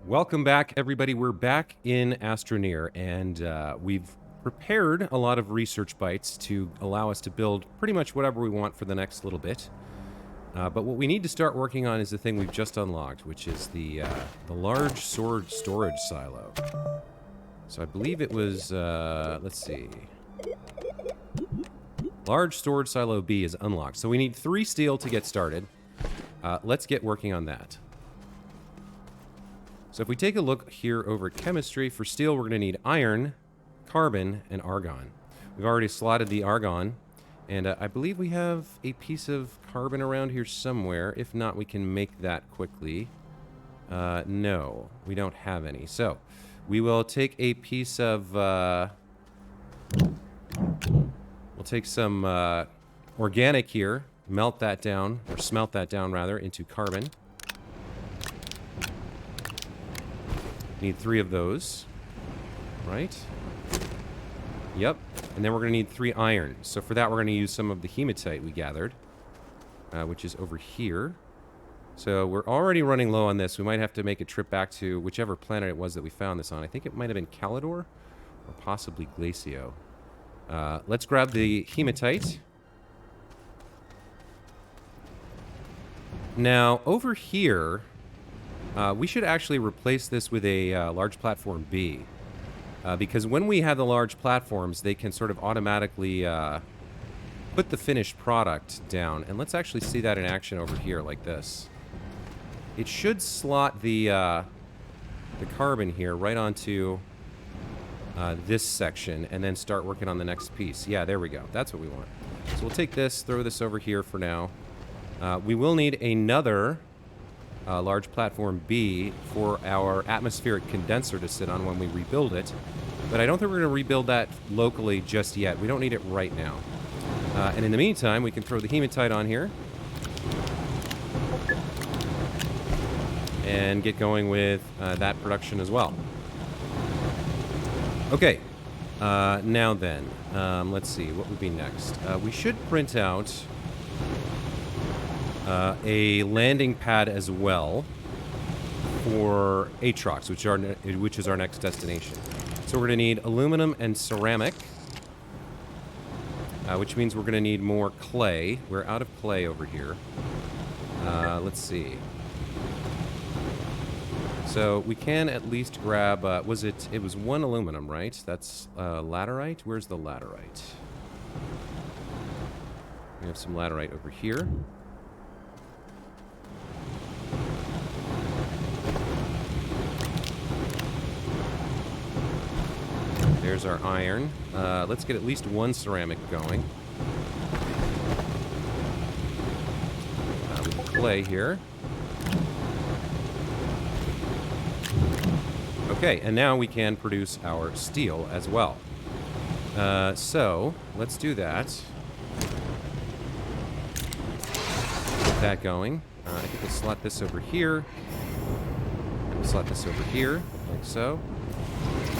Welcome back, everybody. We're back in Astroneer, and we've prepared a lot of research bytes to allow us to build pretty much whatever we want for the next little bit. But what we need to start working on is the thing we've just unlocked, which is the large storage silo. So I believe it was, let's see. Large storage silo B is unlocked. So we need 3 steel to get started. Let's get working on that. So if we take a look here over at chemistry, for steel we're going to need iron, carbon, and argon. We've already slotted the argon, and I believe we have a piece of carbon around here somewhere. If not, we can make that quickly. No, we don't have any. So we will take a piece of... we'll take some organic here, melt that down, or smelt that down rather, into carbon. Need 3 of those. Right? Yep. And then we're going to need 3 iron. So for that, we're going to use some of the hematite we gathered, which is over here. So we're already running low on this. We might have to make a trip back to whichever planet it was that we found this on. I think it might have been Calidor or possibly Glacio. Let's grab the hematite. Now, over here... we should actually replace this with a large platform B. Because when we have the large platforms, they can sort of automatically put the finished product down. And let's actually see that in action over here like this. It should slot the carbon here right onto this section and then start working on the next piece. Yeah, there we go. That's what we want. So we'll take this, throw this over here for now. We will need another... large platform B for our atmospheric condenser to sit on when we rebuild it. But I don't think we're going to rebuild that locally just yet. We don't need it right now. And in the meantime, we can throw the hematite on here. And get going with that production as well. Okay. Now then, let's see. What would be next? We should print out... a landing pad as well for Atrox, which is our next destination. So we're going to need aluminum and ceramic, which means we're going to need more clay. We're out of clay over here. Let's see. So we can at least grab, it was 1 aluminum, right? That's laterite. Where's the laterite? We have some laterite over here. There's our iron. Let's get at least 1 ceramic going. With the clay here. Okay, and now we can produce our steel as well. So, let's do that. Get that going. I think we'll slot this over here. We'll slot this over here, like so.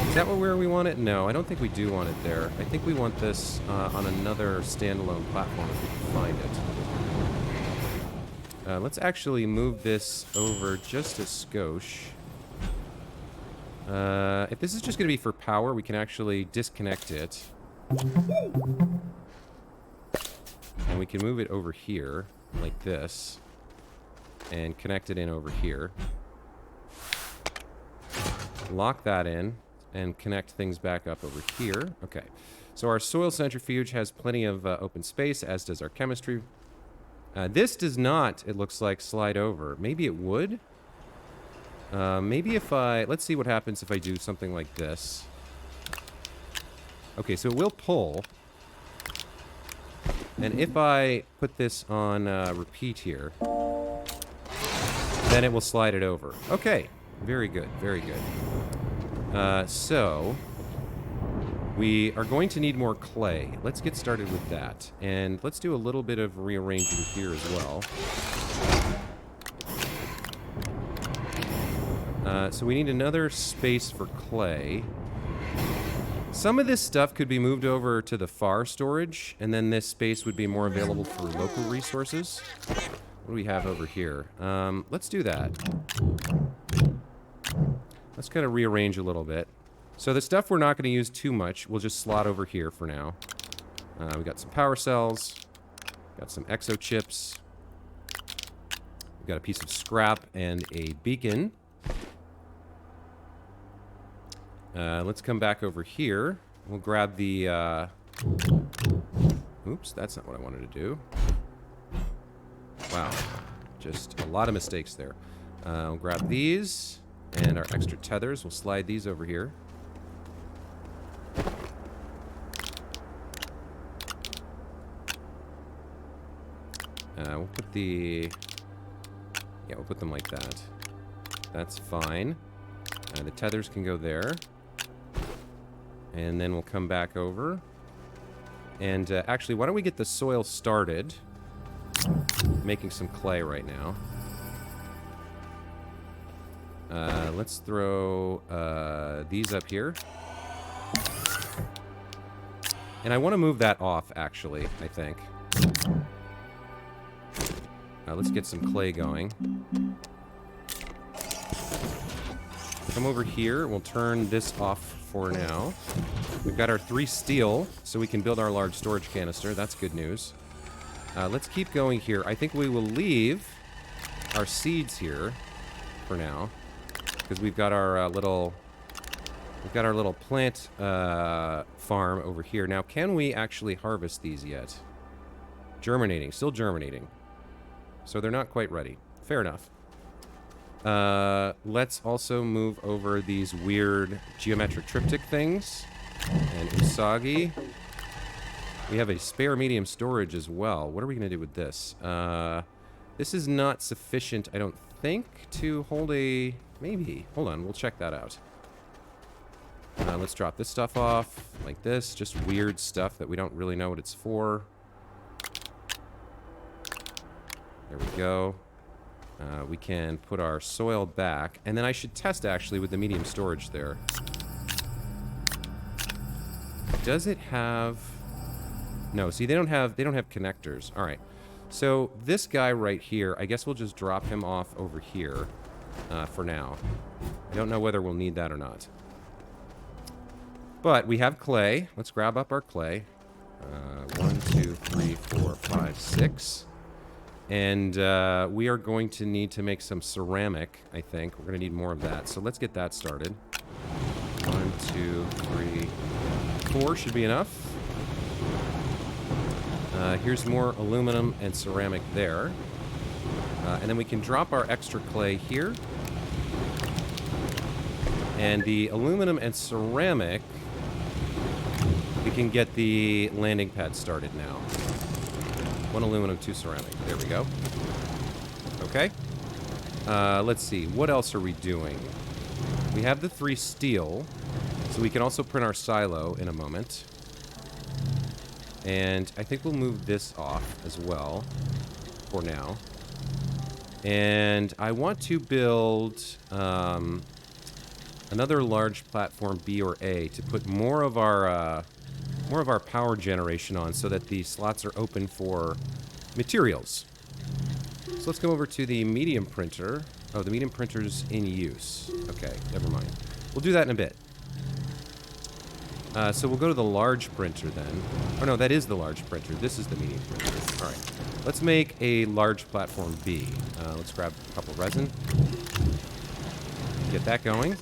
Is that where we want it? No, I don't think we do want it there. I think we want this on another standalone platform if we can find it. Let's actually move this over just a skosh. If this is just going to be for power, we can actually disconnect it. And we can move it over here, like this. And connect it in over here. Lock that in. And connect things back up over here. Okay. So our soil centrifuge has plenty of open space, as does our chemistry. This does not, it looks like, slide over. Maybe it would? Maybe if I... Let's see what happens if I do something like this. Okay, so it will pull. And if I put this on repeat here, then it will slide it over. Okay. Very good. Very good. So, we are going to need more clay. Let's get started with that. And let's do a little bit of rearranging here as well. So we need another space for clay. Some of this stuff could be moved over to the far storage, and then this space would be more available for local resources. What do we have over here? Let's do that. Let's kind of rearrange a little bit. So the stuff we're not going to use too much, we'll just slot over here for now. We got some power cells. Got some exo chips. We've got a piece of scrap and a beacon. Let's come back over here. We'll grab the... Oops, that's not what I wanted to do. Wow. Just a lot of mistakes there. We'll grab these. And our extra tethers. We'll slide these over here. We'll put the... Yeah, we'll put them like that. That's fine. The tethers can go there. And then we'll come back over. And actually, why don't we get the soil started? Making some clay right now. Let's throw these up here. And I want to move that off, actually, I think. Let's get some clay going. Come over here. We'll turn this off for now. We've got our 3 steel, so we can build our large storage canister. That's good news. Let's keep going here. I think we will leave our seeds here for now, because we've got our little plant farm over here. Now, can we actually harvest these yet? Germinating, still germinating. So they're not quite ready. Fair enough. Let's also move over these weird geometric triptych things. And Usagi. We have a spare medium storage as well. What are we going to do with this? This is not sufficient, I don't think, to hold a... Maybe. Hold on, we'll check that out. Let's drop this stuff off like this. Just weird stuff that we don't really know what it's for. There we go. We can put our soil back. And then I should test, actually, with the medium storage there. Does it have... No, see, they don't have connectors. All right. So this guy right here, I guess we'll just drop him off over here for now. I don't know whether we'll need that or not. But we have clay. Let's grab up our clay. 1, 2, 3, 4, 5, 6. And we are going to need to make some ceramic, I think. We're going to need more of that. So let's get that started. 1, 2, 3, 4 should be enough. Here's more aluminum and ceramic there. And then we can drop our extra clay here. And the aluminum and ceramic, we can get the landing pad started now. 1 aluminum, 2 ceramic. There we go. Okay. Let's see. What else are we doing? We have the 3 steel. So we can also print our silo in a moment. And I think we'll move this off as well for now. And I want to build another large platform B or A to put more of our power generation on, so that the slots are open for materials. So let's go over to the medium printer. Oh, the medium printer's in use. Okay, never mind. We'll do that in a bit. So we'll go to the large printer then. Oh no, that is the large printer. This is the medium printer. All right. Let's make a large platform B. Let's grab a couple resin. Get that going.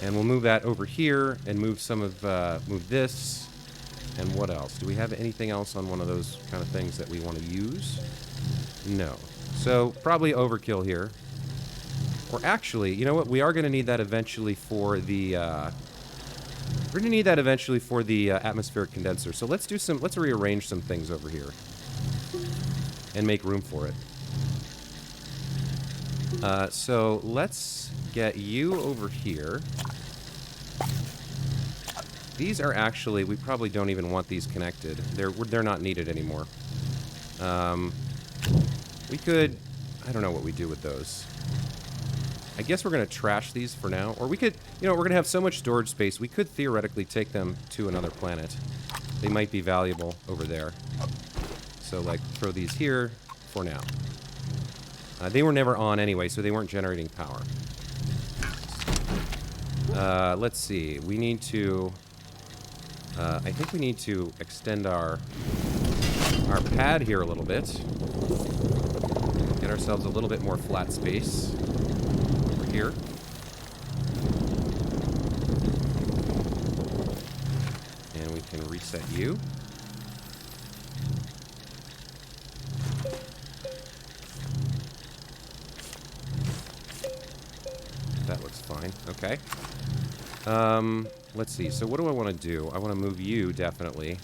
And we'll move that over here and move some of, move this. And what else? Do we have anything else on one of those kind of things that we want to use? No. So probably overkill here. Or actually, you know what? We are going to need that eventually for the, we're going to need that eventually for the atmospheric condenser. So let's rearrange some things over here. And make room for it. So let's get you over here. These are actually, we probably don't even want these connected. They're not needed anymore. We could, I don't know what we do with those. I guess we're going to trash these for now. Or we could, you know, we're going to have so much storage space, we could theoretically take them to another planet. They might be valuable over there. So, like, throw these here for now. They were never on anyway, so they weren't generating power. Let's see. We need to... I think we need to extend our pad here a little bit. Get ourselves a little bit more flat space over here. And we can reset you. That looks fine. Okay. Let's see. So what do I want to do? I want to move you, definitely.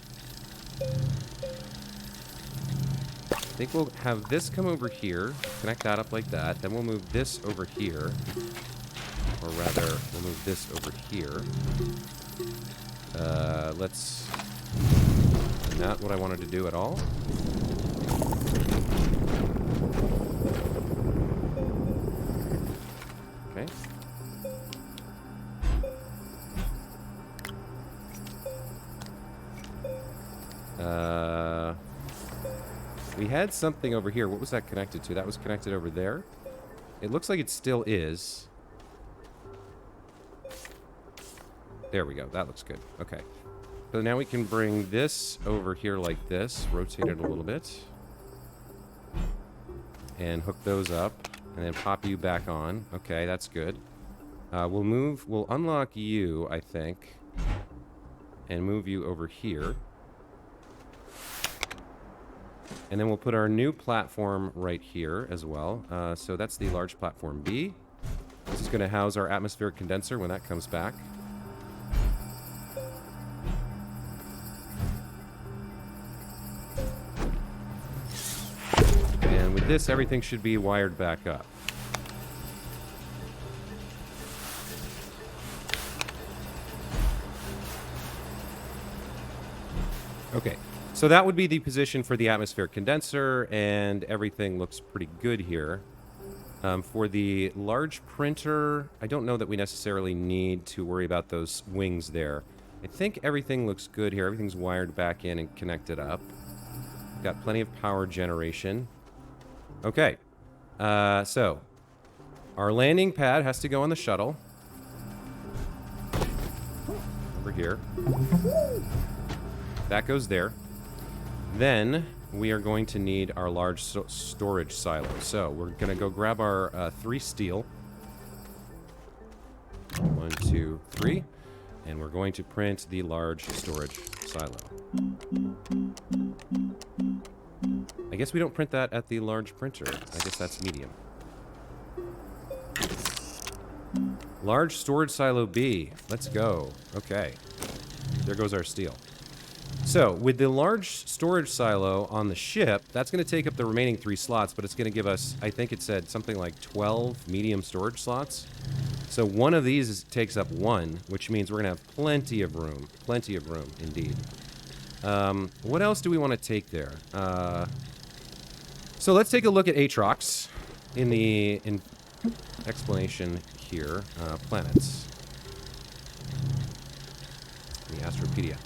I think we'll have this come over here. Connect that up like that. Then we'll move this over here. Or rather, we'll move this over here. Let's... Not what I wanted to do at all. Okay. We had something over here. What was that connected to? That was connected over there. It looks like it still is. There we go. That looks good. Okay. So now we can bring this over here like this. Rotate it a little bit. And hook those up. And then pop you back on. Okay, that's good. We'll unlock you, I think. And move you over here. And then we'll put our new platform right here as well. So that's the large platform B. This is going to house our atmospheric condenser when that comes back. And with this, everything should be wired back up. Okay. So that would be the position for the atmospheric condenser, and everything looks pretty good here. For the large printer, I don't know that we necessarily need to worry about those wings there. I think everything looks good here. Everything's wired back in and connected up. Got plenty of power generation. Okay. So, our landing pad has to go on the shuttle. Over here. That goes there. Then we are going to need our large storage silo. So we're going to go grab our 3 steel. 1, 2, 3. And we're going to print the large storage silo. I guess we don't print that at the large printer. I guess that's medium. Large storage silo B. Let's go. Okay. There goes our steel. So, with the large storage silo on the ship, that's going to take up the remaining 3 slots, but it's going to give us, I think it said, something like 12 medium storage slots. So one of these takes up 1, which means we're going to have plenty of room. Plenty of room, indeed. What else do we want to take there? So let's take a look at Atrox in the explanation here. Planets. In the Astropedia.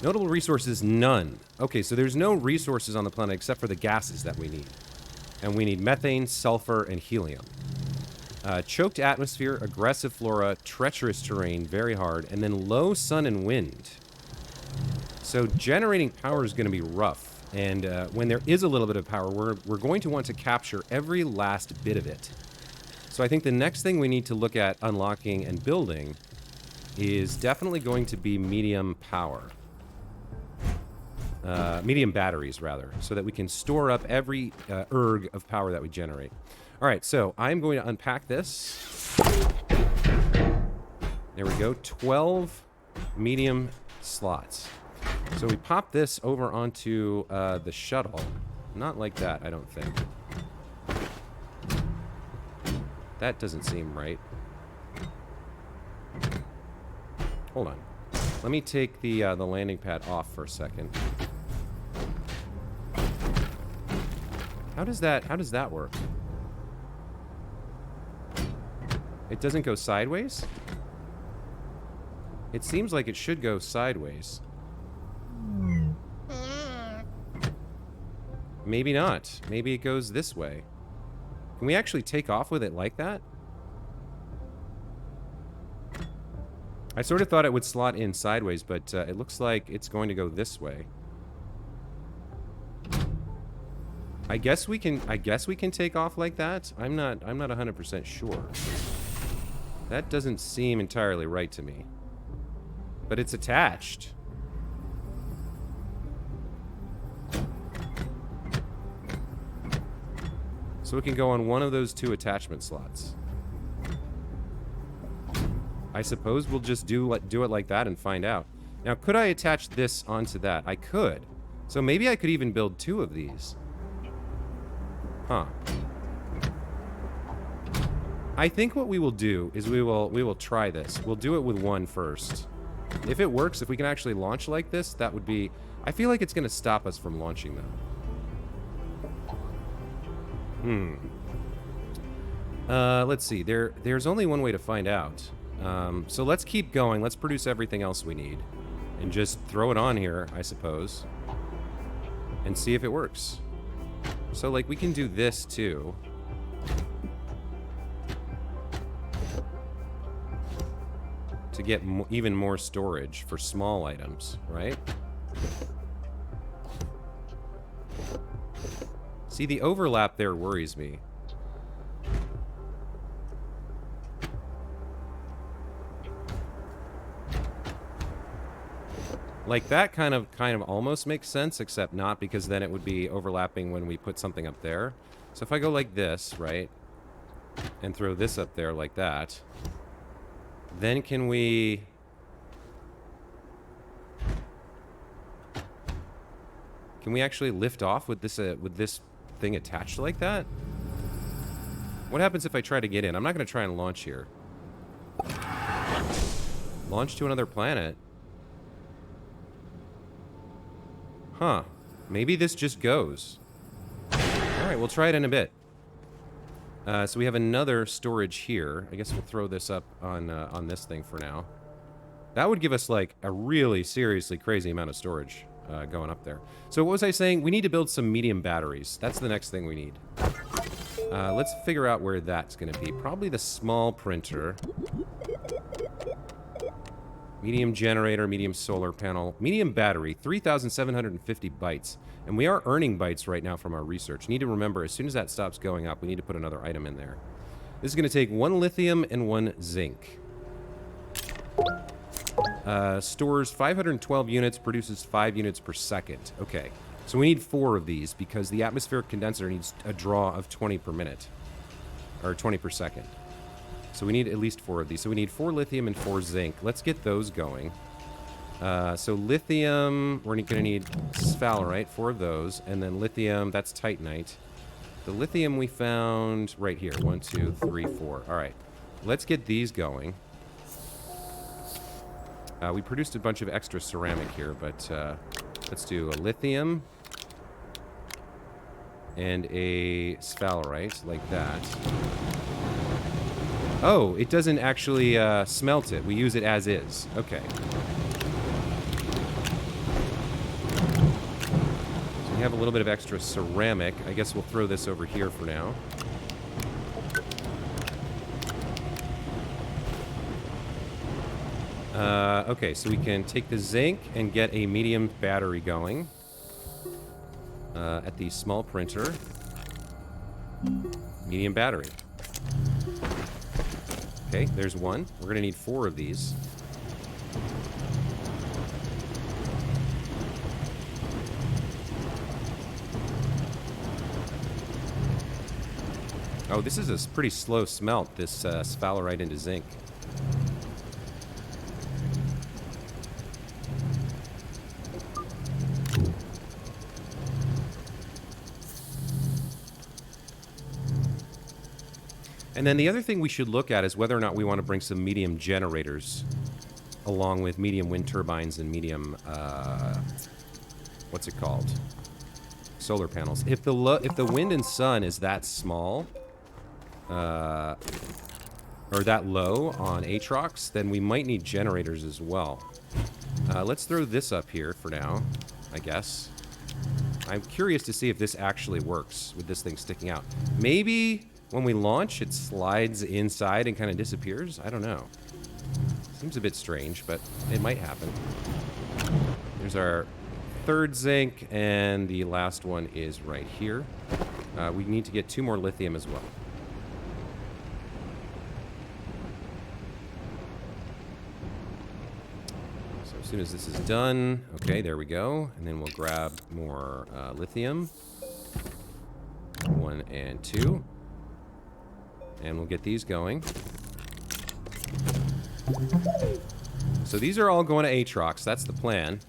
Notable resources, none. Okay, so there's no resources on the planet except for the gases that we need. And we need methane, sulfur, and helium. Choked atmosphere, aggressive flora, treacherous terrain, very hard, and then low sun and wind. So generating power is going to be rough. And when there is a little bit of power, we're going to want to capture every last bit of it. So I think the next thing we need to look at unlocking and building is definitely going to be medium power. Medium batteries, rather, so that we can store up every erg of power that we generate. All right, so I'm going to unpack this. There we go, 12 medium slots. So we pop this over onto the shuttle. Not like that, I don't think. That doesn't seem right. Hold on. Let me take the landing pad off for a second. How does that work? It doesn't go sideways? It seems like it should go sideways. Maybe not. Maybe it goes this way. Can we actually take off with it like that? I sort of thought it would slot in sideways, but it looks like it's going to go this way. I guess we can take off like that. I'm not 100% sure. That doesn't seem entirely right to me. But it's attached. So it can go on one of those 2 attachment slots. I suppose we'll just do it like that and find out. Now, could I attach this onto that? I could. So maybe I could even build 2 of these. Huh. I think what we will do is we will try this. We'll do it with 1 first. If it works, if we can actually launch like this, that would be... I feel like it's going to stop us from launching, though. Let's see. There's only one way to find out. So let's keep going. Let's produce everything else we need. And just throw it on here, I suppose. And see if it works. So, like, we can do this, too. To get even more storage for small items, right? See, the overlap there worries me. Like, that kind of almost makes sense, except not, because then it would be overlapping when we put something up there. So if I go like this, right, and throw this up there like that, then can we... Can we actually lift off with this thing attached like that? What happens if I try to get in? I'm not going to try and launch here. Launch to another planet? Huh. Maybe this just goes. Alright, we'll try it in a bit. So we have another storage here. I guess we'll throw this up on this thing for now. That would give us, like, a really seriously crazy amount of storage going up there. So what was I saying? We need to build some medium batteries. That's the next thing we need. Let's figure out where that's going to be. Probably the small printer. Medium generator, medium solar panel, medium battery, 3,750 bytes. And we are earning bytes right now from our research. Need to remember, as soon as that stops going up, we need to put another item in there. This is going to take 1 lithium and 1 zinc. Stores 512 units, produces 5 units per second. Okay, so we need 4 of these because the atmospheric condenser needs a draw of 20 per minute. Or 20 per second. So we need at least 4 of these. So we need 4 lithium and 4 zinc. Let's get those going. So lithium, we're going to need sphalerite, 4 of those. And then lithium, that's titanite. The lithium we found right here. 1, 2, 3, 4. All right. Let's get these going. We produced a bunch of extra ceramic here, but let's do a lithium and a sphalerite like that. Oh, it doesn't actually smelt it. We use it as is. Okay. So we have a little bit of extra ceramic. I guess we'll throw this over here for now. Okay, so we can take the zinc and get a medium battery going at the small printer. Medium battery. Okay, there's 1. We're going to need 4 of these. Oh, this is a pretty slow smelt, this sphalerite into zinc. And then the other thing we should look at is whether or not we want to bring some medium generators along with medium wind turbines and medium, what's it called? Solar panels. If the wind and sun is that small, or that low on Atrox, then we might need generators as well. Let's throw this up here for now, I guess. I'm curious to see if this actually works with this thing sticking out. Maybe when we launch, it slides inside and kind of disappears. I don't know. Seems a bit strange, but it might happen. There's our third zinc, and the last one is right here. We need to get 2 more lithium as well. So as soon as this is done, okay, there we go. And then we'll grab more lithium. 1 and 2. And we'll get these going. So these are all going to Atrox. That's the plan.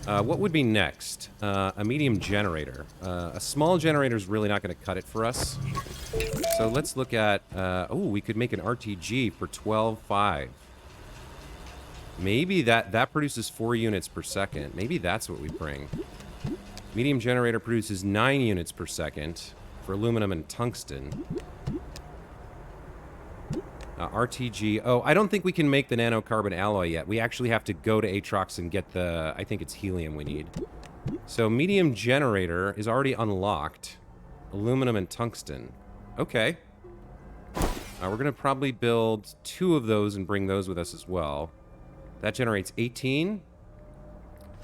What would be next? A medium generator. A small generator is really not going to cut it for us. So let's look at... oh, we could make an RTG for 12.5. Maybe that produces 4 units per second. Maybe that's what we bring. Medium generator produces 9 units per second for aluminum and tungsten. RTG. Oh, I don't think we can make the nanocarbon alloy yet. We actually have to go to Atrox and get the... I think it's helium we need. So medium generator is already unlocked. Aluminum and tungsten. Okay. We're going to probably build 2 of those and bring those with us as well. That generates 18.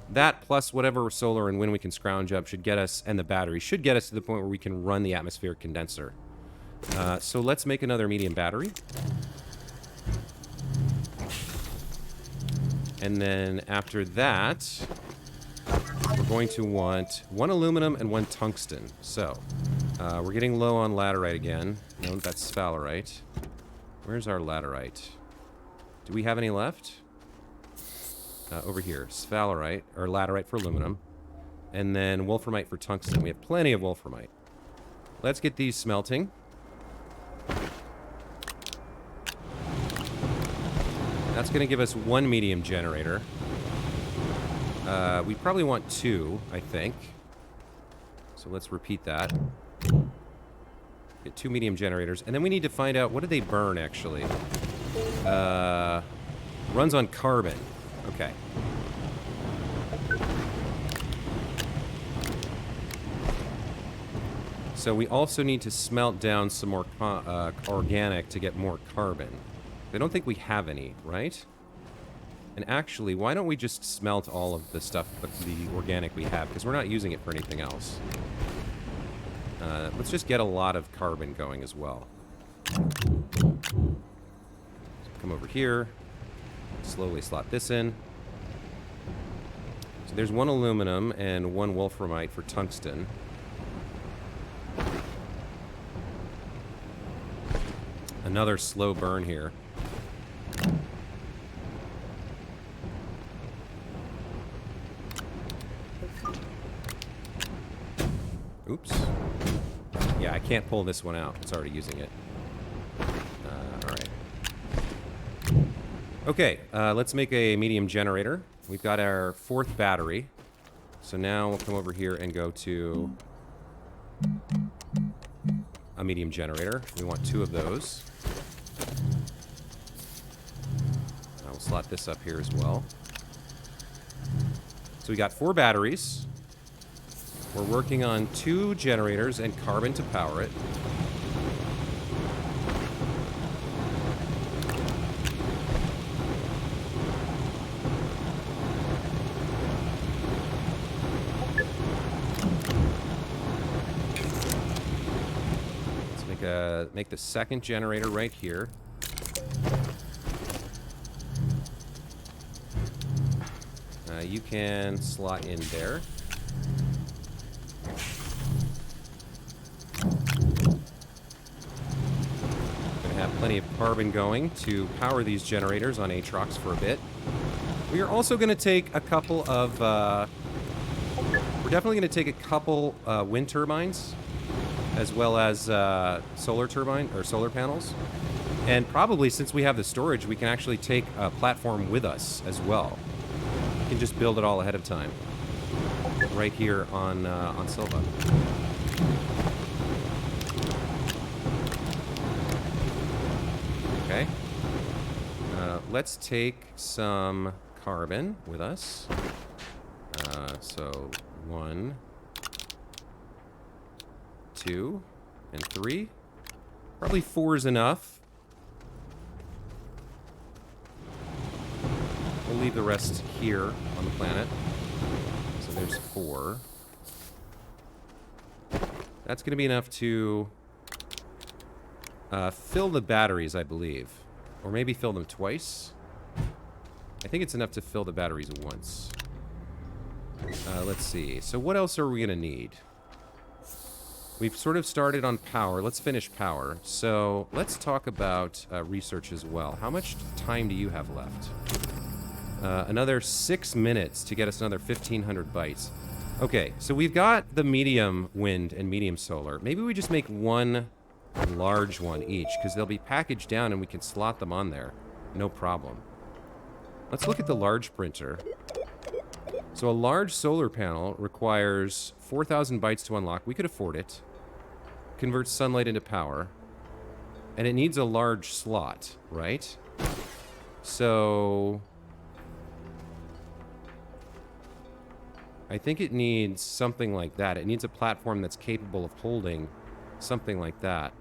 That plus whatever solar and wind we can scrounge up should get us, and the battery should get us to the point where we can run the atmospheric condenser. So let's make another medium battery. And then after that, we're going to want 1 aluminum and 1 tungsten. So, we're getting low on laterite again. No, that's sphalerite. Where's our laterite? Do we have any left? Over here. Sphalerite, or laterite for aluminum. And then wolframite for tungsten. We have plenty of wolframite. Let's get these smelting. That's going to give us 1 medium generator. We probably want 2, I think. So let's repeat that. Get 2 medium generators. And then we need to find out, what do they burn, actually? Runs on carbon. Okay. So we also need to smelt down some more organic to get more carbon. I don't think we have any, right? And actually, why don't we just smelt all of the stuff, the organic we have, because we're not using it for anything else. Let's just get a lot of carbon going as well. So come over here. Slowly slot this in. So there's 1 aluminum and 1 wolframite for tungsten. Another slow burn here. Oops. Yeah, I can't pull this one out. It's already using it. Alright. Okay, let's make a medium generator. We've got our 4th battery. So now we'll come over here and go to a medium generator. We want 2 of those. We'll slot this up here as well. So we got 4 batteries. We're working on 2 generators and carbon to power it. Let's make the 2nd generator right here. You can slot in there. Have plenty of carbon going to power these generators on Atrox for a bit. We are also going to take a couple of... we're definitely going to take a couple wind turbines, as well as solar turbine or solar panels. And probably, since we have the storage, we can actually take a platform with us as well. We can just build it all ahead of time, right here on Silva. Okay. Let's take some carbon with us. So 1, 2, and 3. Probably 4 is enough. We'll leave the rest here on the planet. So there's 4. That's going to be enough to fill the batteries, I believe. Or maybe fill them twice. I think it's enough to fill the batteries once. Let's see. So what else are we going to need? We've sort of started on power. Let's finish power. So let's talk about research as well. How much time do you have left? Another 6 minutes to get us another 1,500 bytes. Okay, so we've got the medium wind and medium solar. Maybe we just make one large one each, because they'll be packaged down and we can slot them on there. No problem. Let's look at the large printer. So a large solar panel requires 4,000 bytes to unlock. We could afford it. Converts sunlight into power. And it needs a large slot, right? So I think it needs something like that. It needs a platform that's capable of holding something like that.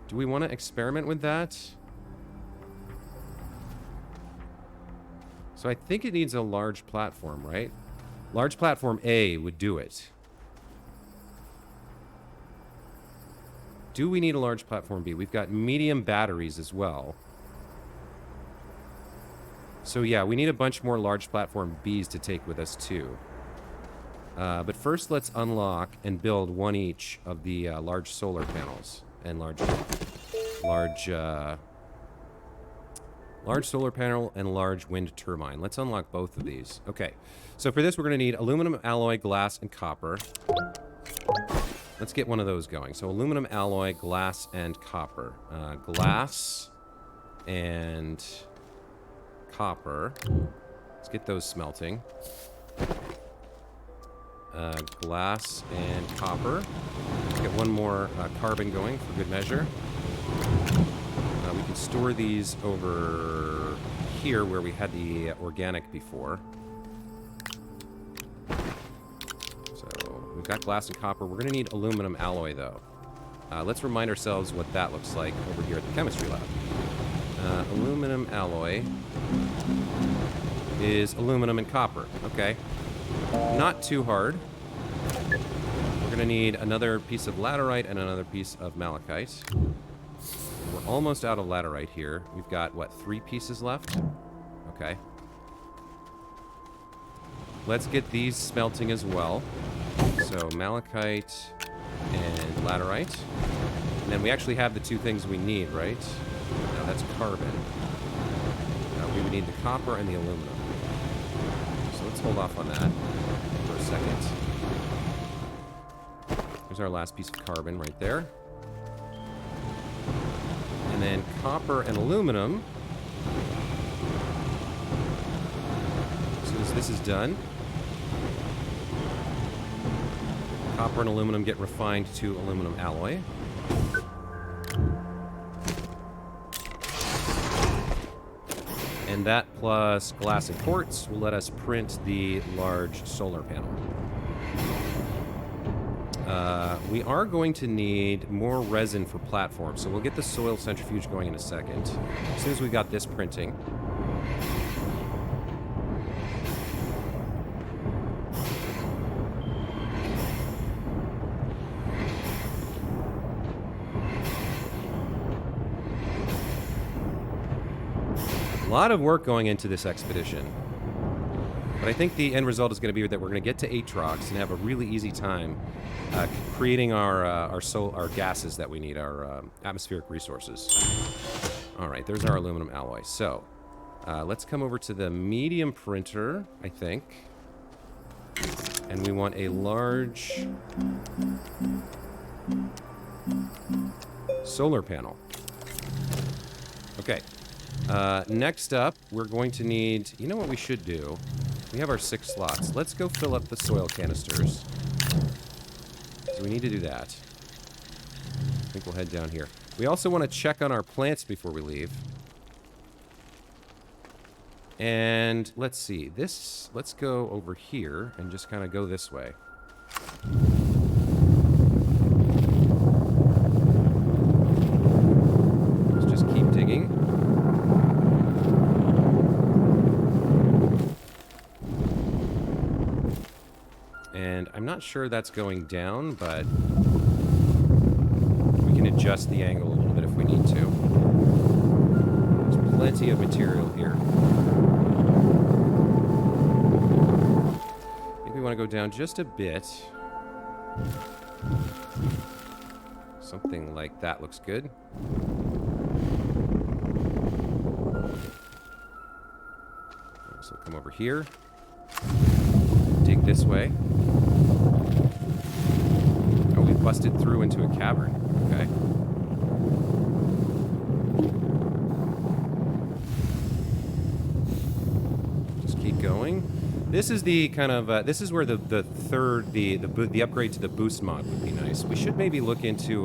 Do we want to experiment with that? So I think it needs a large platform, right? Large platform A would do it. Do we need a large platform B? We've got medium batteries as well. So yeah, we need a bunch more large platform Bs to take with us too. But first let's unlock and build one each of the large solar panels and large solar panel and large wind turbine. Let's unlock both of these. Okay, so for this we're going to need aluminum alloy, glass, and copper. Let's get one of those going. So aluminum alloy, glass, and copper. Glass and copper. Let's get those smelting. Glass and copper. Let's get one more carbon going for good measure. We can store these over here where we had the organic before. So we've got glass and copper. We're going to need aluminum alloy, though. Let's remind ourselves what that looks like over here at the chemistry lab. Aluminum alloy is aluminum and copper. Okay. Not too hard. We're going to need another piece of laterite and another piece of malachite. We're almost out of laterite here. We've got, what, 3 pieces left? Okay. Let's get these smelting as well. So malachite and laterite. And then we actually have the 2 things we need, right? Now that's carbon. Now we would need the copper and the aluminum. So let's hold off on that for a second. Here's our last piece of carbon right there. And then copper and aluminum. As soon as this is done, copper and aluminum get refined to aluminum alloy. And that plus glass and quartz will let us print the large solar panel. We are going to need more resin for platforms, so we'll get the soil centrifuge going in a second. As soon as we got this printing. A lot of work going into this expedition. But I think the end result is going to be that we're going to get to Atrox and have a really easy time creating our gases that we need, our atmospheric resources. All right, there's our aluminum alloy. So let's come over to the medium printer, I think. And we want a large solar panel. Okay. Next up, we're going to need... You know what we should do? We have our 6 slots. Let's go fill up the soil canisters. So we need to do that. I think we'll head down here. We also want to check on our plants before we leave. And let's see. Let's go over here and just kind of go this way. not sure that's going down, but we can adjust the angle a little bit if we need to. There's plenty of material here. I think we want to go down just a bit. Something like that looks good. So come over here. Dig this way. Oh, we busted through into a cavern. Okay. Just keep going. This is the kind of this is where the upgrade to the boost mod would be nice. We should maybe look into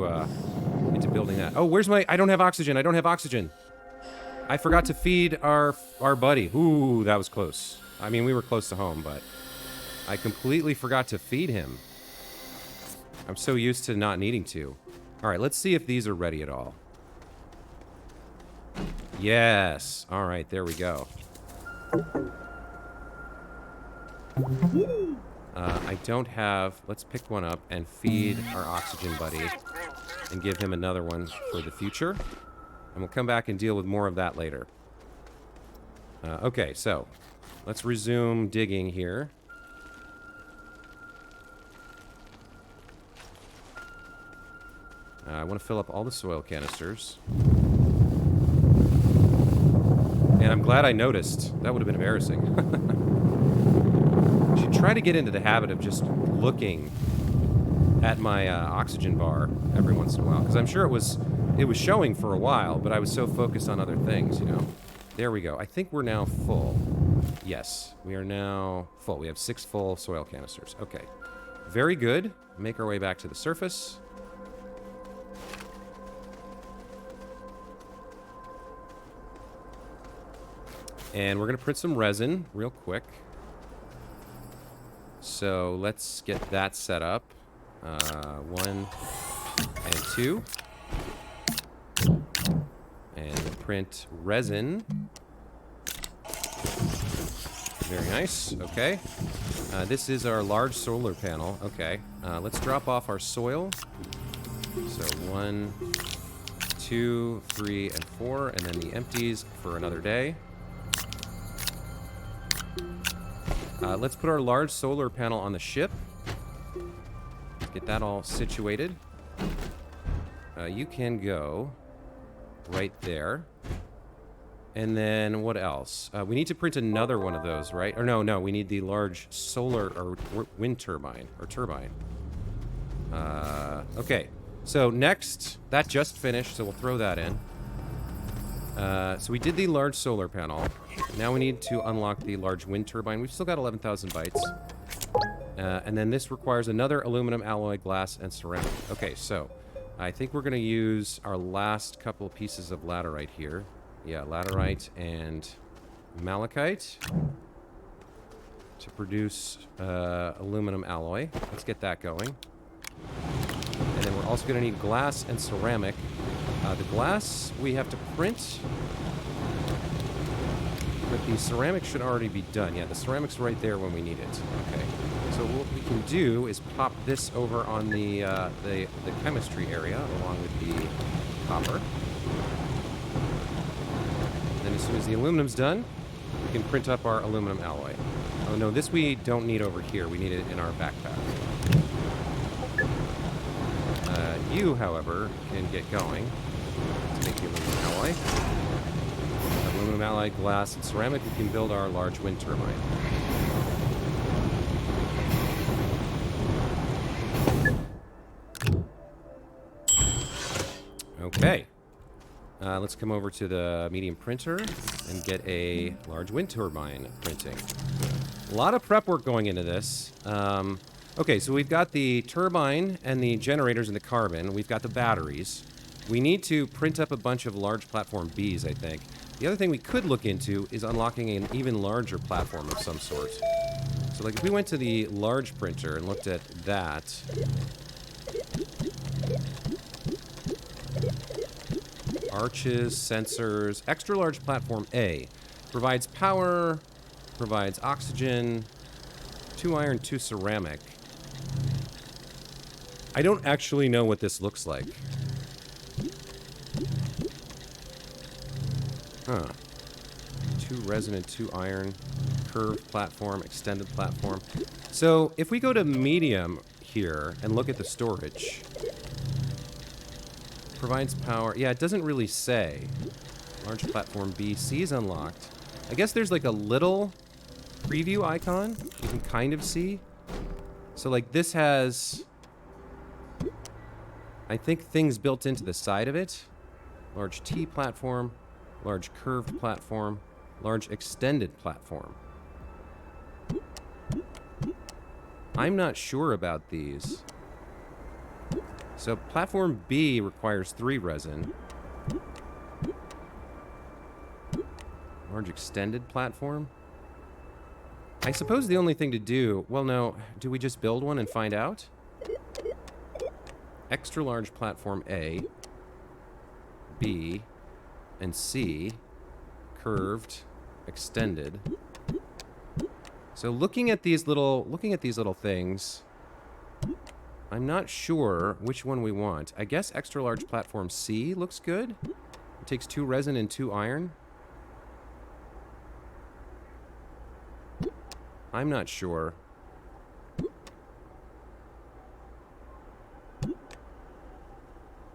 building that. Oh, where's my? I don't have oxygen. I don't have oxygen. I forgot to feed our buddy. Ooh, that was close. I mean, we were close to home, but I completely forgot to feed him. I'm so used to not needing to. All right, let's see if these are ready at all. Yes. All right, there we go. I don't have... Let's pick one up and feed our oxygen buddy and give him another one for the future. And we'll come back and deal with more of that later. Okay, so let's resume digging here. I want to fill up all the soil canisters. And I'm glad I noticed. That would have been embarrassing. I should try to get into the habit of just looking at my oxygen bar every once in a while. Because I'm sure it was showing for a while, but I was so focused on other things, you know. There we go. I think we're now full. Yes, we are now full. We have 6 full soil canisters. Okay. Very good. Make our way back to the surface. And we're going to print some resin real quick. So let's get that set up. 1 and 2. And print resin. Very nice. Okay. This is our large solar panel. Okay. Let's drop off our soil. So 1, 2, 3, and 4. And then the empties for another day. Let's put our large solar panel on the ship. Get that all situated. You can go right there. And then what else? We need to print another one of those, right? Or no, we need the large solar or wind turbine or turbine. Okay. So next, that just finished, so we'll throw that in. So we did the large solar panel. Now we need to unlock the large wind turbine. We've still got 11,000 bytes. And then this requires another aluminum alloy, glass, and ceramic. Okay, so I think we're going to use our last couple of pieces of laterite here. Yeah, laterite and malachite to produce aluminum alloy. Let's get that going. And then we're also going to need glass and ceramic. The glass we have to print, but the ceramic should already be done. Yeah, the ceramic's right there when we need it. Okay. So what we can do is pop this over on the chemistry area along with the copper. And then as soon as the aluminum's done, we can print up our aluminum alloy. Oh no, this we don't need over here. We need it in our backpack. You, however, can get going to make the aluminum alloy. Aluminum alloy, glass, and ceramic, we can build our large wind turbine. Okay. Let's come over to the medium printer and get a large wind turbine printing. A lot of prep work going into this. Okay, so we've got the turbine and the generators and the carbon. We've got the batteries. We need to print up a bunch of large platform Bs, I think. The other thing we could look into is unlocking an even larger platform of some sort. So, like, if we went to the large printer and looked at that... Arches, sensors, extra large platform A. Provides power, provides oxygen, 2 iron, 2 ceramic. I don't actually know what this looks like. Huh. 2 resin and 2 iron. Curved platform, extended platform. So, if we go to medium here and look at the storage... Provides power. Yeah, it doesn't really say. Large platform B. C is unlocked. I guess there's like a little preview icon you can kind of see. So like this has, I think, things built into the side of it. Large T platform. Large curved platform. Large extended platform. I'm not sure about these. So platform B requires 3 resin. Large extended platform. I suppose the only thing to do... Well, no. Do we just build one and find out? Extra large platform A. B. And C. Curved. Extended. So looking at these little things... I'm not sure which one we want. I guess extra large platform C looks good. It takes 2 resin and 2 iron. I'm not sure.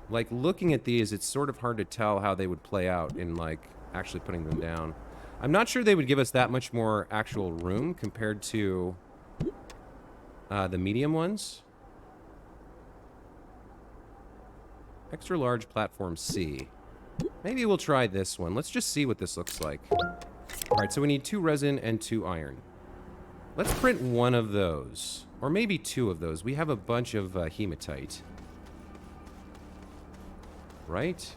Like, looking at these, it's sort of hard to tell how they would play out in, like, actually putting them down. I'm not sure they would give us that much more actual room compared to the medium ones. Extra large platform C. Maybe we'll try this one. Let's just see what this looks like. Alright, so we need 2 resin and 2 iron. Let's print 1 of those. Or maybe 2 of those. We have a bunch of hematite. Right?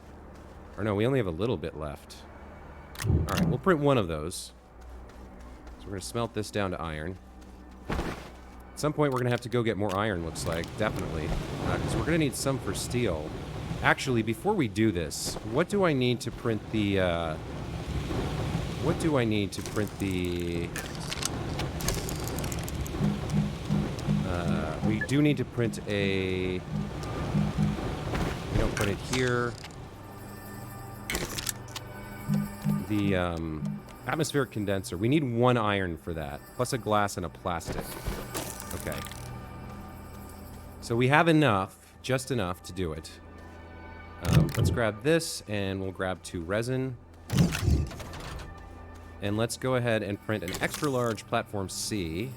Or no, we only have a little bit left. Alright, we'll print 1 of those. So we're going to smelt this down to iron. At some point, we're going to have to go get more iron, looks like. Definitely. Because we're going to need some for steel. Actually, before we do this, what do I need to print the, What do I need to print the... we do need to print a... We don't put it here. The, atmospheric condenser. We need 1 iron for that, plus a glass and a plastic. Okay. So we have enough, just enough to do it. Let's grab this, and we'll grab 2 resin. And let's go ahead and print an extra large platform C.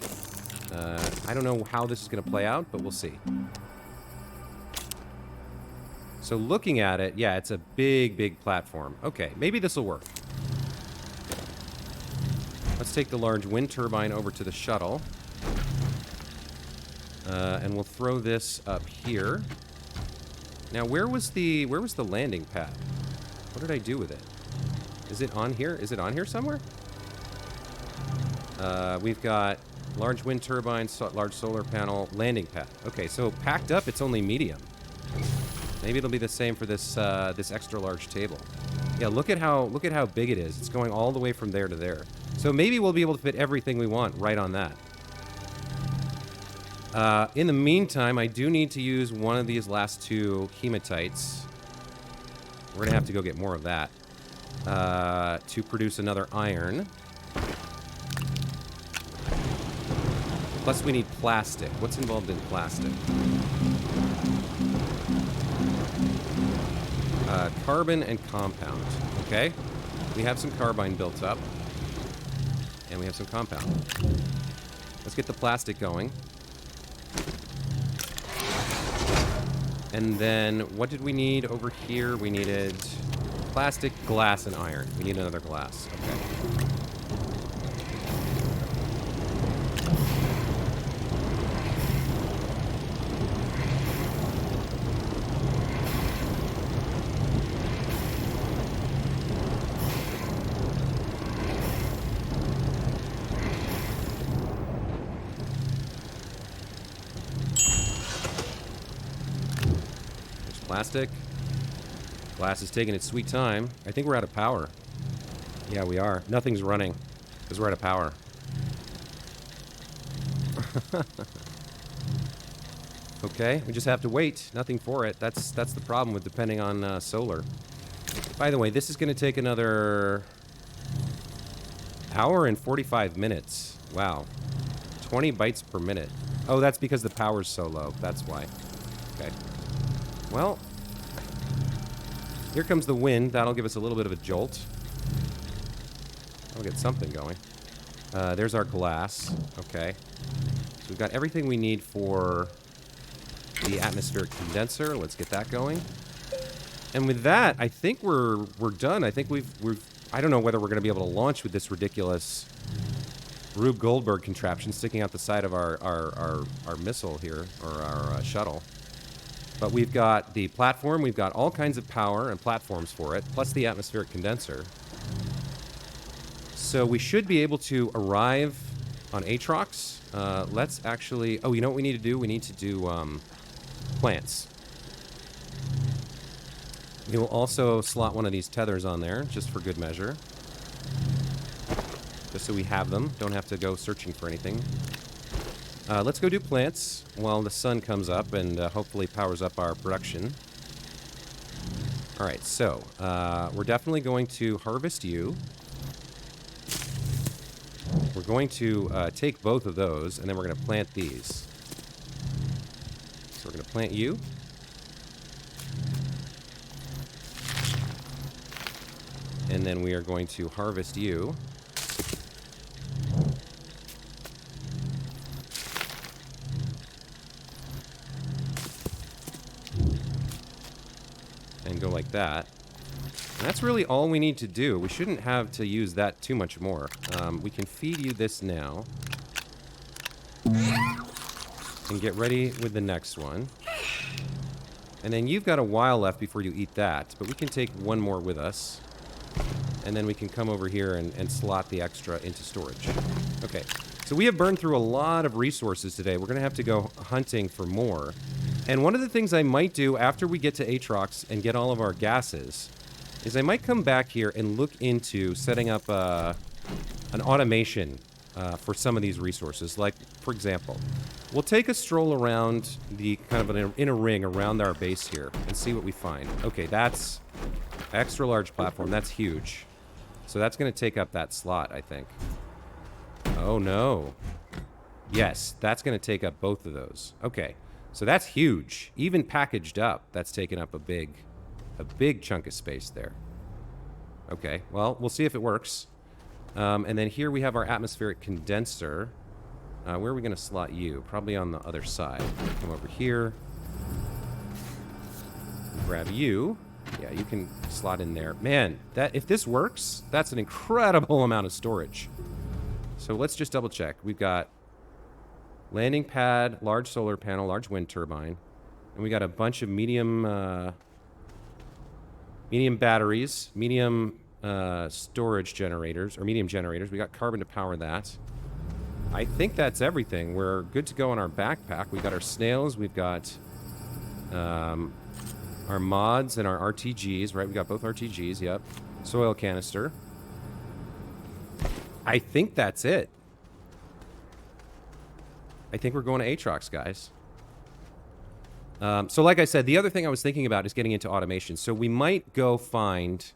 I don't know how this is going to play out, but we'll see. So looking at it, yeah, it's a big, big platform. Okay, maybe this will work. Let's take the large wind turbine over to the shuttle. And we'll throw this up here. Now, where was the landing pad? What did I do with it? Is it on here? Is it on here somewhere? We've got large wind turbine, large solar panel, landing pad. Okay, so packed up, it's only medium. Maybe it'll be the same for this this extra large table. Yeah, look at how big it is. It's going all the way from there to there. So maybe we'll be able to fit everything we want right on that. In the meantime, I do need to use one of these last 2 hematites. We're gonna have to go get more of that to produce another iron. Plus, we need plastic. What's involved in plastic? Carbon and compound. Okay. We have some carbine built up. And we have some compound. Let's get the plastic going. And then, what did we need over here? We needed plastic, glass, and iron. We need another glass. Okay. Plastic. Glass is taking its sweet time. I think we're out of power. Yeah, we are. Nothing's running because we're out of power. Okay, we just have to wait. Nothing for it. That's the problem with depending on solar. By the way, this is going to take another hour and 45 minutes. Wow. 20 bytes per minute. Oh, that's because the power's so low. That's why. Okay. Well, here comes the wind. That'll give us a little bit of a jolt. I'll get something going. There's our glass. Okay. So we've got everything we need for the atmospheric condenser. Let's get that going. And with that, I think we're done. I think we've I don't know whether we're going to be able to launch with this ridiculous Rube Goldberg contraption sticking out the side of our missile here, or our shuttle. But we've got the platform, we've got all kinds of power and platforms for it, plus the atmospheric condenser. So we should be able to arrive on Atrox. Let's actually... Oh, you know what we need to do? We need to do plants. We will also slot one of these tethers on there, just for good measure. Just so we have them. Don't have to go searching for anything. Let's go do plants while the sun comes up and hopefully powers up our production. Alright, so we're definitely going to harvest you. We're going to take both of those, and then we're going to plant these. So we're going to plant you. And then we are going to harvest you. And go like that. And that's really all we need to do. We shouldn't have to use that too much more. We can feed you this now. And get ready with the next one. And then you've got a while left before you eat that. But we can take one more with us. And then we can come over here and slot the extra into storage. Okay, so we have burned through a lot of resources today. We're going to have to go hunting for more. And one of the things I might do after we get to Atrox and get all of our gases is I might come back here and look into setting up an automation for some of these resources. Like, for example, we'll take a stroll around the kind of in a ring around our base here and see what we find. Okay, that's extra large platform. That's huge. So that's going to take up that slot, I think. Oh, no. Yes, that's going to take up both of those. Okay, so that's huge. Even packaged up, that's taken up a big chunk of space there. Okay, well, we'll see if it works. And then here we have our atmospheric condenser. Where are we going to slot you? Probably on the other side. Come over here. Grab you. Yeah, you can slot in there. Man, if this works, that's an incredible amount of storage. So let's just double check. We've got landing pad, large solar panel, large wind turbine. And we got a bunch of medium batteries, medium storage generators, or medium generators. We got carbon to power that. I think that's everything. We're good to go on our backpack. We've got our snails. We've got our mods and our RTGs, right? We got both RTGs, yep. Soil canister. I think that's it. I think we're going to Atrox, guys. So like I said, the other thing I was thinking about is getting into automation. So we might go find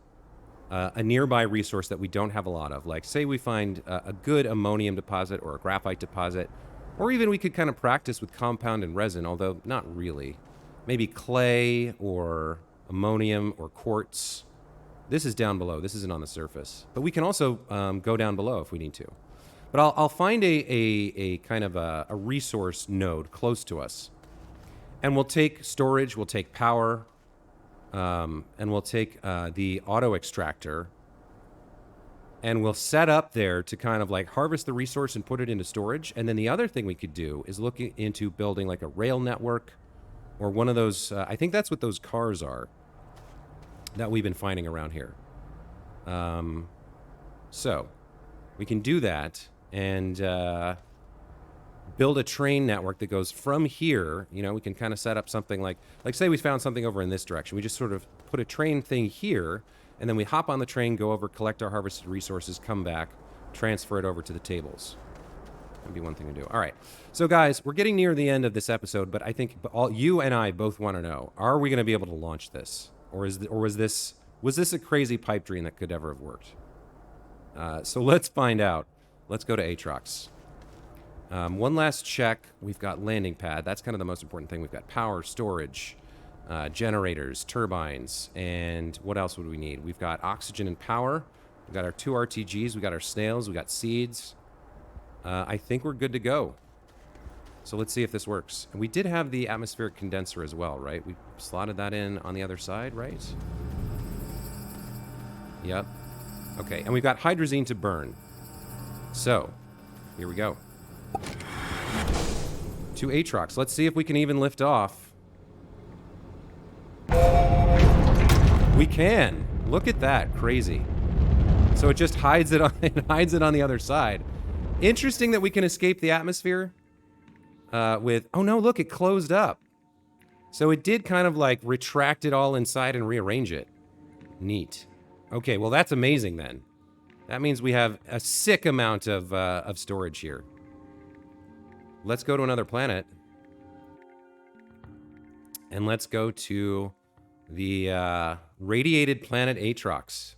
a nearby resource that we don't have a lot of. Like, say we find a good ammonium deposit or a graphite deposit. Or even we could kind of practice with compound and resin, although not really. Maybe clay or ammonium or quartz. This is down below. This isn't on the surface. But we can also go down below if we need to. But I'll find a kind of a resource node close to us. And we'll take storage, we'll take power, and we'll take the auto extractor. And we'll set up there to kind of like harvest the resource and put it into storage. And then the other thing we could do is look into building like a rail network. Or one of those, I think that's what those cars are that we've been finding around here. So, we can do that and build a train network that goes from here. You know, we can kind of set up something like say we found something over in this direction. We just sort of put a train thing here, and then we hop on the train, go over, collect our harvested resources, come back, transfer it over to the tables. That'd be one thing to do. All right. So, guys, we're getting near the end of this episode, but I think all you and I both want to know: are we going to be able to launch this, or was this a crazy pipe dream that could ever have worked? So let's find out. Let's go to Atrox. One last check. We've got landing pad. That's kind of the most important thing. We've got power, storage, generators, turbines, and what else would we need? We've got oxygen and power. We've got our 2 RTGs. We've got our snails. We've got seeds. I think we're good to go. So let's see if this works. And we did have the atmospheric condenser as well, right? We slotted that in on the other side, right? Yep. Okay, and we've got hydrazine to burn. So, here we go. To Atrox. Let's see if we can even lift off. We can. Look at that. Crazy. So it just hides it on the other side. Interesting that we can escape the atmosphere with... Oh, no, look, it closed up. So it did kind of, like, retract it all inside and rearrange it. Neat. Okay, well, that's amazing, then. That means we have a sick amount of storage here. Let's go to another planet. And let's go to the radiated planet Atrox.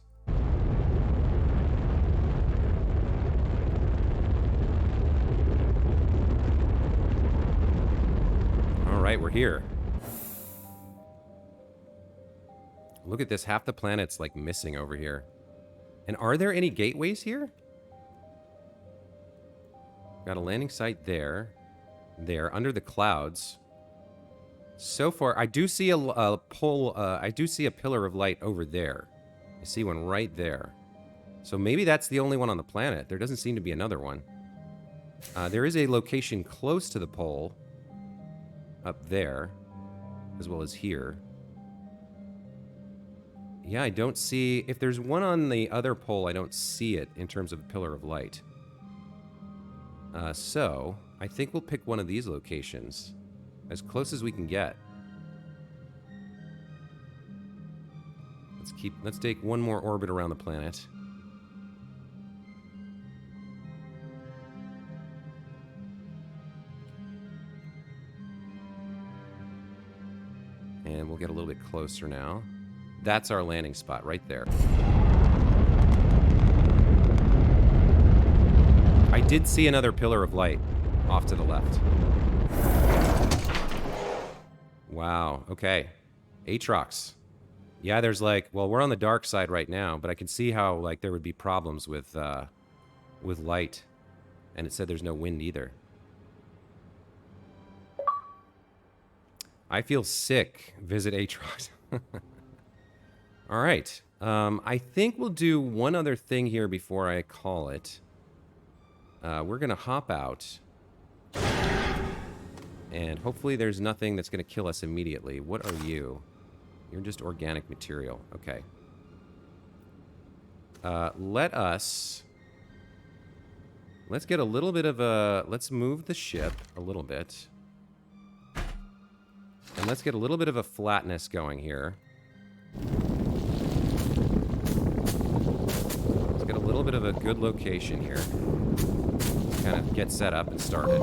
Alright, we're here. Look at this, half the planet's like missing over here. And are there any gateways here? Got a landing site there. There, under the clouds. So far, I do see a pole, I do see a pillar of light over there. I see one right there. So maybe that's the only one on the planet. There doesn't seem to be another one. There is a location close to the pole. Up there, as well as here. Yeah, I don't see... If there's one on the other pole, I don't see it in terms of pillar of light. So, I think we'll pick one of these locations. As close as we can get. Let's take one more orbit around the planet. And we'll get a little bit closer now. That's our landing spot right there. I did see another pillar of light off to the left. Wow, okay. Atrox. Yeah, there's like, well, we're on the dark side right now, but I can see how like there would be problems with light. And it said there's no wind either. I feel sick. Visit Atrox. All right. I think we'll do one other thing here before I call it. We're going to hop out. And hopefully there's nothing that's going to kill us immediately. What are you? You're just organic material. Okay. Let's get a little bit of a... Let's move the ship a little bit. And let's get a little bit of a flatness going here. Let's get a little bit of a good location here. Kind of get set up and started.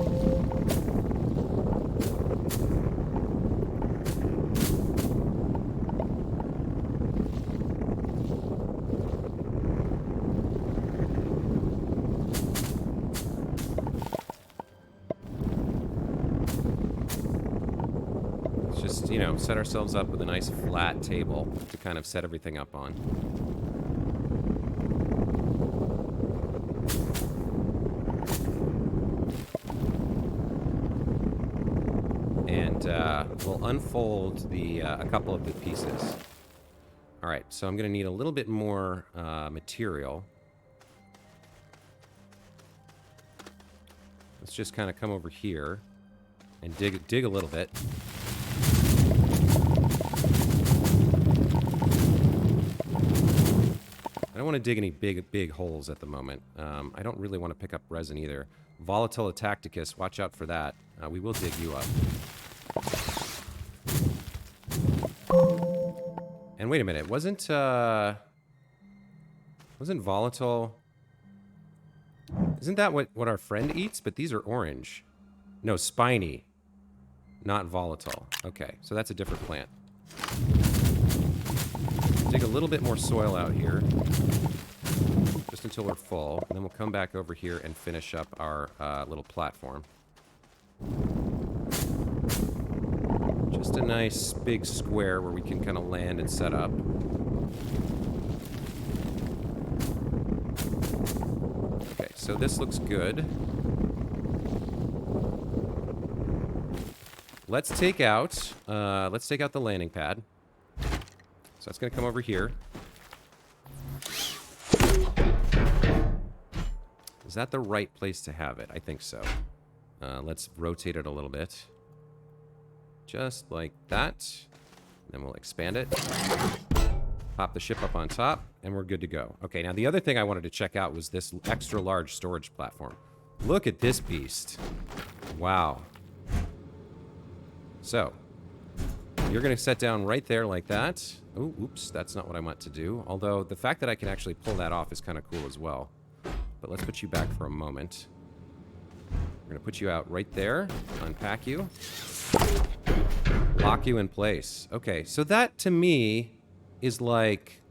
You know, set ourselves up with a nice flat table to kind of set everything up on. And we'll unfold a couple of the pieces. All right, so I'm going to need a little bit more material. Let's just kind of come over here and dig a little bit. I don't want to dig any big holes at the moment. I don't really want to pick up resin either. Volatile Tacticus, watch out for that. We will dig you up. And wait a minute, wasn't Volatile... Isn't that what our friend eats? But these are orange. No, spiny. Not volatile. Okay, so that's a different plant. Dig a little bit more soil out here. Just until we're full. And then we'll come back over here and finish up our little platform. Just a nice big square where we can kind of land and set up. Okay, so this looks good. Let's take out the landing pad. So that's going to come over here. Is that the right place to have it? I think so. Let's rotate it a little bit. Just like that. Then we'll expand it. Pop the ship up on top, and we're good to go. Okay, now the other thing I wanted to check out was this extra large storage platform. Look at this beast. Wow. So, you're going to set down right there like that. Oh, oops, that's not what I want to do. Although, the fact that I can actually pull that off is kind of cool as well. But let's put you back for a moment. We're going to put you out right there. Unpack you. Lock you in place. Okay, so that to me is like...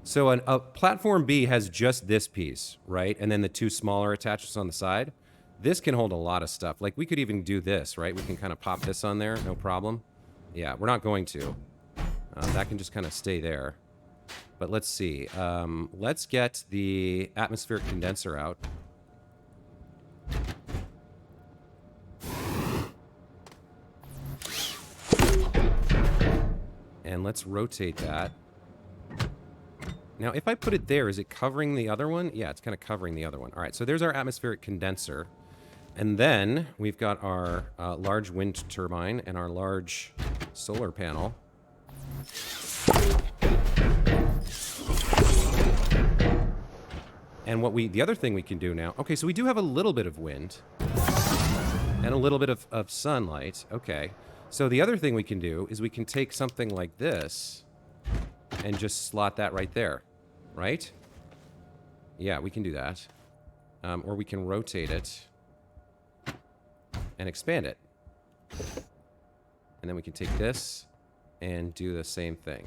So a platform B has just this piece, right? And then the two smaller attachments on the side. This can hold a lot of stuff. Like, we could even do this, right? We can kind of pop this on there, no problem. Yeah, we're not going to. That can just kind of stay there. But let's see. Let's get the atmospheric condenser out. And let's rotate that. Now, if I put it there, is it covering the other one? Yeah, it's kind of covering the other one. All right, so there's our atmospheric condenser. And then we've got our large wind turbine and our large solar panel. And the other thing we can do now... Okay, so we do have a little bit of wind. And a little bit of sunlight. Okay. So the other thing we can do is we can take something like this and just slot that right there. Right? Yeah, we can do that. Or we can rotate it and expand it. And then we can take this and do the same thing.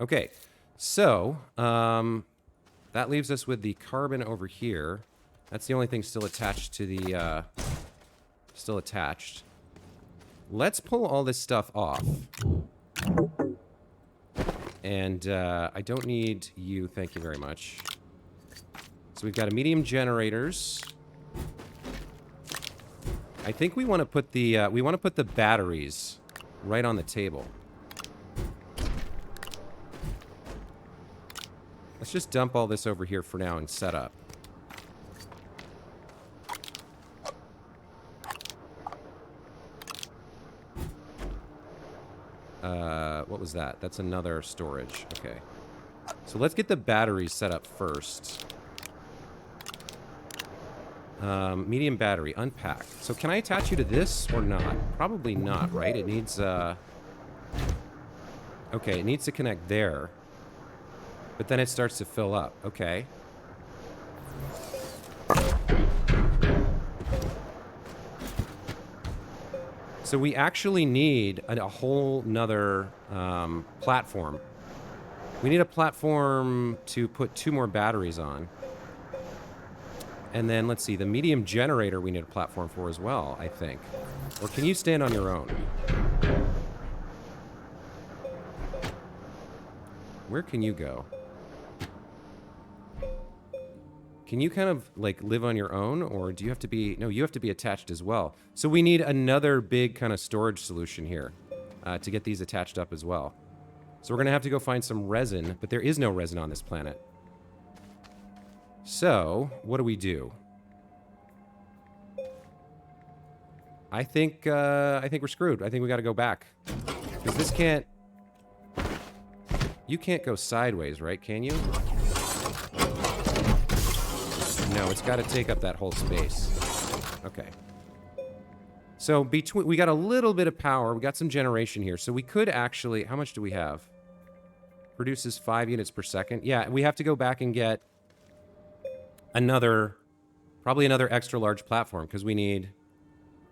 Okay, so that leaves us with the carbon over here. That's the only thing still attached to the... still attached. Let's pull all this stuff off. And I don't need you, thank you very much. So we've got a medium generators. I think we want to put the batteries right on the table. Let's just dump all this over here for now and set up. What was that? That's another storage. Okay. So let's get the batteries set up first. Medium battery, unpacked. So can I attach you to this or not? Probably not, right? It needs, okay, it needs to connect there. But then it starts to fill up. Okay. So we actually need a whole nother platform. We need a platform to put 2 more batteries on. And then, let's see, the medium generator we need a platform for as well, I think. Or can you stand on your own? Where can you go? Can you kind of, like, live on your own? Or do you have to be... No, you have to be attached as well. So we need another big kind of storage solution here to get these attached up as well. So we're going to have to go find some resin, but there is no resin on this planet. So, what do we do? I think we're screwed. I think we got to go back. Because this can't... You can't go sideways, right? Can you? No, it's got to take up that whole space. Okay. So, we got a little bit of power. We got some generation here. So we could actually... How much do we have? produces 5 units per second. Yeah, we have to go back and get another, probably another extra large platform because we need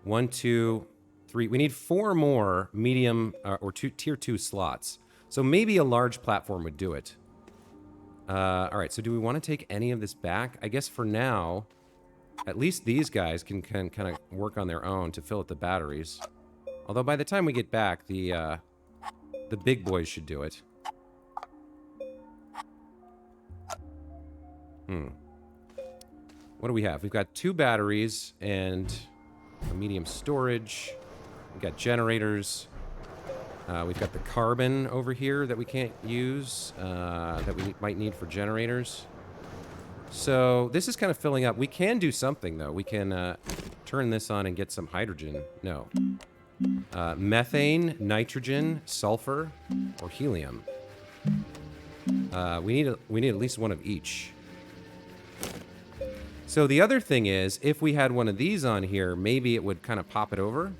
1, 2, 3. We need 4 more medium or tier 2 slots. So maybe a large platform would do it. All right, so do we want to take any of this back? I guess for now, at least these guys can kind of work on their own to fill up the batteries. Although by the time we get back, the big boys should do it. What do we have? We've got 2 batteries and a medium storage. We've got generators. We've got the carbon over here that we can't use, that we might need for generators. So this is kind of filling up. We can do something, though. We can turn this on and get some hydrogen. No. Methane, nitrogen, sulfur, or helium. We need at least one of each. So the other thing is, if we had one of these on here, maybe it would kind of pop it over.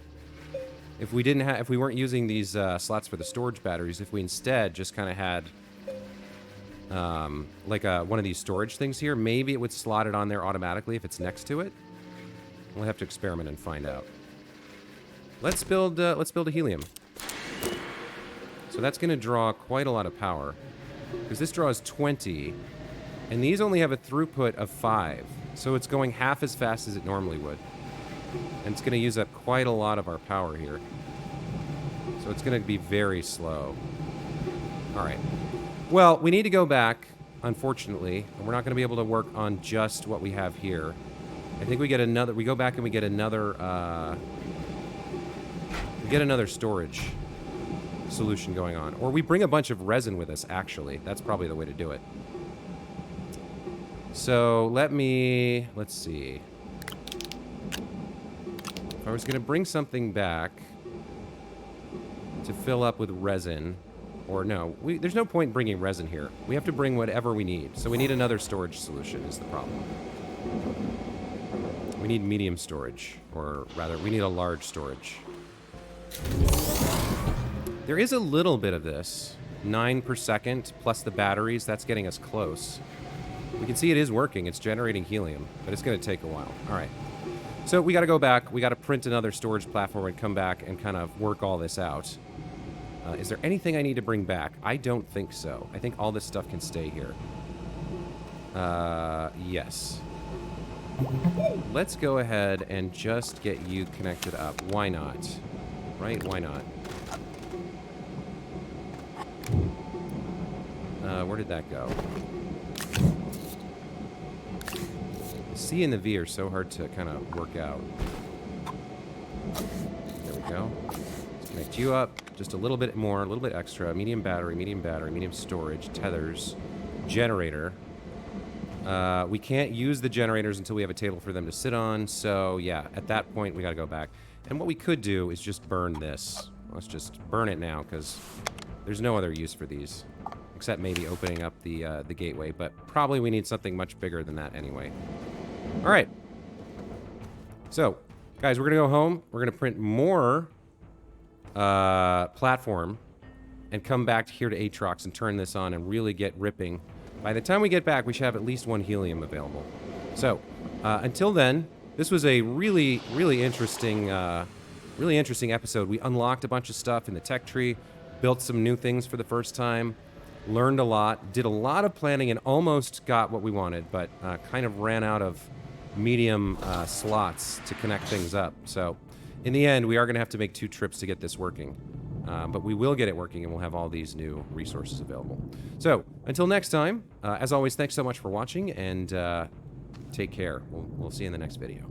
If we didn't have, if we weren't using these slots for the storage batteries, if we instead just kind of had like one of these storage things here, maybe it would slot it on there automatically if it's next to it. We'll have to experiment and find out. Let's build a helium. So that's going to draw quite a lot of power because this draws 20, and these only have a throughput of 5, so it's going half as fast as it normally would. And it's going to use up quite a lot of our power here. So it's going to be very slow. All right. Well, we need to go back, unfortunately. And we're not going to be able to work on just what we have here. I think we get another... We go back and we get another... storage solution going on. Or we bring a bunch of resin with us, actually. That's probably the way to do it. So let's see. If I was going to bring something back to fill up with resin, or no, there's no point in bringing resin here. We have to bring whatever we need. So we need another storage solution is the problem. We need medium storage, or rather, we need a large storage. There is a little bit of this, 9 per second, plus the batteries. That's getting us close. We can see it is working. It's generating helium, but it's going to take a while. All right. So we got to go back. We got to print another storage platform and come back and kind of work all this out. Is there anything I need to bring back? I don't think so. I think all this stuff can stay here. Yes. Let's go ahead and just get you connected up. Why not? Right? Why not? Where did that go? The C and the V are so hard to kind of work out. There we go. Let's connect you up. Just a little bit more, a little bit extra. Medium battery, medium storage, tethers, generator. We can't use the generators until we have a table for them to sit on. So, yeah, at that point, we got to go back. And what we could do is just burn this. Let's just burn it now, because there's no other use for these. Except maybe opening up the gateway. But probably we need something much bigger than that anyway. All right. So, guys, we're going to go home. We're going to print more platform and come back here to Atrox and turn this on and really get ripping. By the time we get back, we should have at least 1 helium available. So, until then, this was a really interesting episode. We unlocked a bunch of stuff in the tech tree, built some new things for the first time, learned a lot, did a lot of planning, and almost got what we wanted, but kind of ran out of medium slots to connect things up. So, in the end, we are going to have to make 2 trips to get this working. But we will get it working, and we'll have all these new resources available. So, until next time, as always, thanks so much for watching, and take care. We'll see you in the next video.